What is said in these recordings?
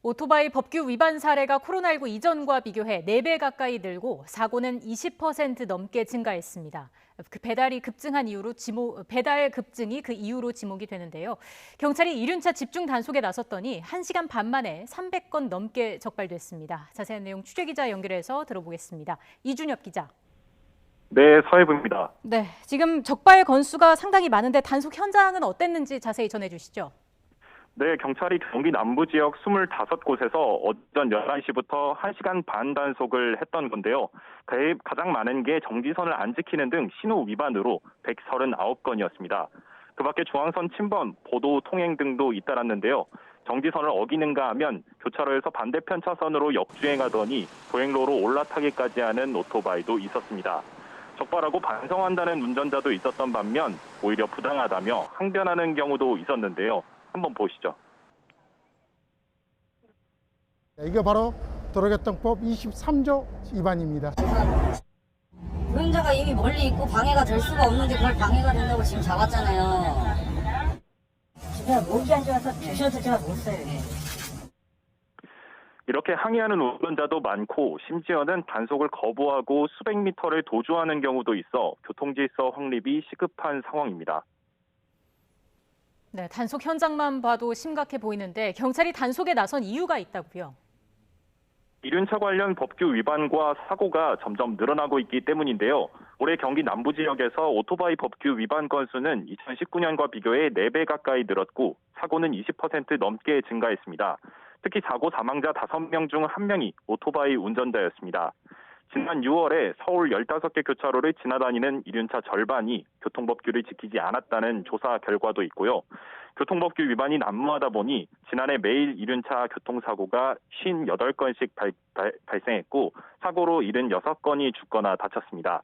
오토바이 법규 위반 사례가 코로나19 이전과 비교해 4배 가까이 늘고 사고는 20% 넘게 증가했습니다. 배달 급증이 그 이유로 지목이 되는데요. 경찰이 이륜차 집중 단속에 나섰더니 1시간 반 만에 300건 넘게 적발됐습니다. 자세한 내용 취재기자 연결해서 들어보겠습니다. 이준엽 기자. 네, 서해부입니다. 네, 지금 적발 건수가 상당히 많은데 단속 현장은 어땠는지 자세히 전해주시죠. 네, 경찰이 경기 남부 지역 25곳에서 오전 11시부터 1시간 반 단속을 했던 건데요. 가장 많은 게 정지선을 안 지키는 등 신호 위반으로 139건이었습니다. 그 밖에 중앙선 침범, 보도 통행 등도 잇따랐는데요. 정지선을 어기는가 하면 교차로에서 반대편 차선으로 역주행하더니 도행로로 올라타기까지 하는 오토바이도 있었습니다. 적발하고 반성한다는 운전자도 있었던 반면 오히려 부당하다며 항변하는 경우도 있었는데요. 한번 보시죠. 이게 바로 도로교통법 23조 위반입니다. 운전자가 이미 멀리 있고 방해가 될 수가 없는데 그걸 방해가 된다고 지금 잡았잖아요. 진짜 목이 안 좋아서 주셔도 제가 못 써요. 이렇게 항의하는 운전자도 많고 심지어는 단속을 거부하고 수백 미터를 도주하는 경우도 있어 교통질서 확립이 시급한 상황입니다. 네, 단속 현장만 봐도 심각해 보이는데 경찰이 단속에 나선 이유가 있다고요. 이륜차 관련 법규 위반과 사고가 점점 늘어나고 있기 때문인데요. 올해 경기 남부 지역에서 오토바이 법규 위반 건수는 2019년과 비교해 4배 가까이 늘었고 사고는 20% 넘게 증가했습니다. 특히 사고 사망자 5명 중 1명이 오토바이 운전자였습니다. 지난 6월에 서울 15개 교차로를 지나다니는 이륜차 절반이 교통법규를 지키지 않았다는 조사 결과도 있고요. 교통법규 위반이 난무하다 보니 지난해 매일 이륜차 교통사고가 58건씩 발생했고 사고로 76건이 죽거나 다쳤습니다.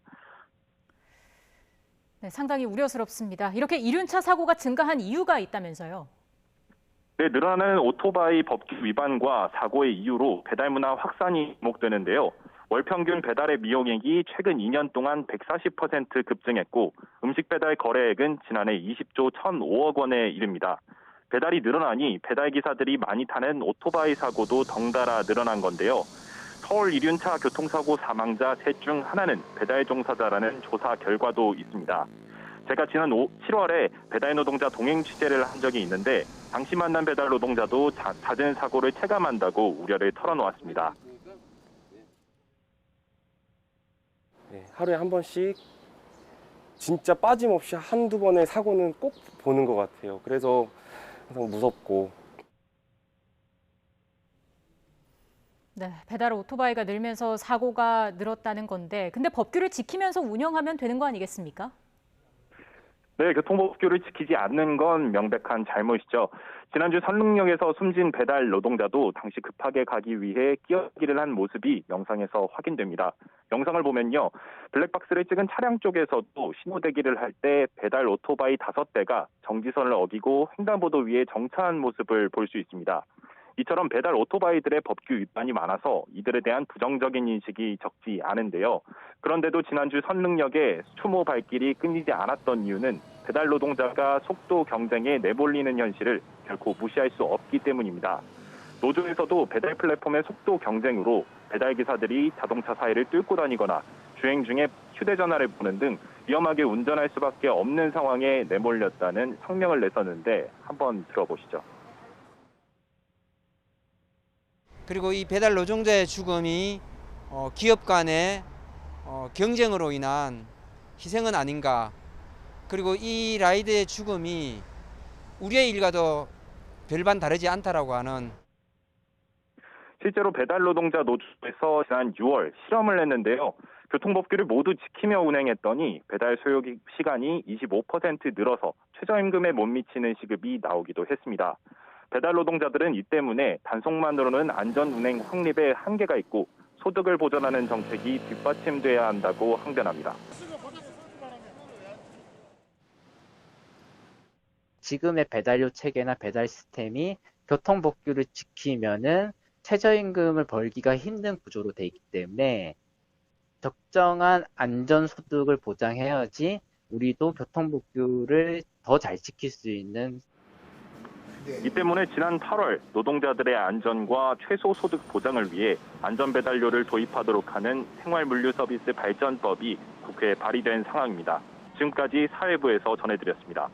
네, 상당히 우려스럽습니다. 이렇게 이륜차 사고가 증가한 이유가 있다면서요. 네, 늘어나는 오토바이 법규 위반과 사고의 이유로 배달 문화 확산이 주목되는데요. 월 평균 배달의 미용액이 최근 2년 동안 140% 급증했고 음식 배달 거래액은 지난해 20조 1,005억 원에 이릅니다. 배달이 늘어나니 배달 기사들이 많이 타는 오토바이 사고도 덩달아 늘어난 건데요. 서울 이륜차 교통사고 사망자 셋 중 하나는 배달 종사자라는 조사 결과도 있습니다. 제가 지난 7월에 배달 노동자 동행 취재를 한 적이 있는데 당시 만난 배달 노동자도 잦은 사고를 체감한다고 우려를 털어놓았습니다. 네, 하루에 한 번씩 진짜 빠짐없이 한두 번의 사고는 꼭 보는 것 같아요. 그래서 항상 무섭고. 네, 배달 오토바이가 늘면서 사고가 늘었다는 건데 근데 법규를 지키면서 운영하면 되는 거 아니겠습니까? 네, 교통법규를 지키지 않는 건 명백한 잘못이죠. 지난주 선릉역에서 숨진 배달 노동자도 당시 급하게 가기 위해 끼어들기를 한 모습이 영상에서 확인됩니다. 영상을 보면요. 블랙박스를 찍은 차량 쪽에서도 신호대기를 할 때 배달 오토바이 5대가 정지선을 어기고 횡단보도 위에 정차한 모습을 볼 수 있습니다. 이처럼 배달 오토바이들의 법규 위반이 많아서 이들에 대한 부정적인 인식이 적지 않은데요. 그런데도 지난주 선릉역에 추모 발길이 끊이지 않았던 이유는 배달 노동자가 속도 경쟁에 내몰리는 현실을 결코 무시할 수 없기 때문입니다. 노조에서도 배달 플랫폼의 속도 경쟁으로 배달 기사들이 자동차 사이를 뚫고 다니거나 주행 중에 휴대전화를 보는 등 위험하게 운전할 수밖에 없는 상황에 내몰렸다는 성명을 냈었는데 한번 들어보시죠. 그리고 이 배달 노동자의 죽음이 기업 간의 경쟁으로 인한 희생은 아닌가. 그리고 이 라이더의 죽음이 우리의 일과도 별반 다르지 않다라고 하는. 실제로 배달 노동자 노조에서 지난 6월 실험을 했는데요. 교통법규를 모두 지키며 운행했더니 배달 소요 시간이 25% 늘어서 최저임금에 못 미치는 시급이 나오기도 했습니다. 배달 노동자들은 이 때문에 단속만으로는 안전 운행 확립에 한계가 있고 소득을 보전하는 정책이 뒷받침돼야 한다고 항변합니다. 지금의 배달료 체계나 배달 시스템이 교통법규를 지키면은 최저임금을 벌기가 힘든 구조로 돼 있기 때문에 적정한 안전소득을 보장해야지 우리도 교통법규를 더 잘 지킬 수 있는. 이 때문에 지난 8월 노동자들의 안전과 최소 소득 보장을 위해 안전배달료를 도입하도록 하는 생활물류 서비스 발전법이 국회에 발의된 상황입니다. 지금까지 사회부에서 전해드렸습니다.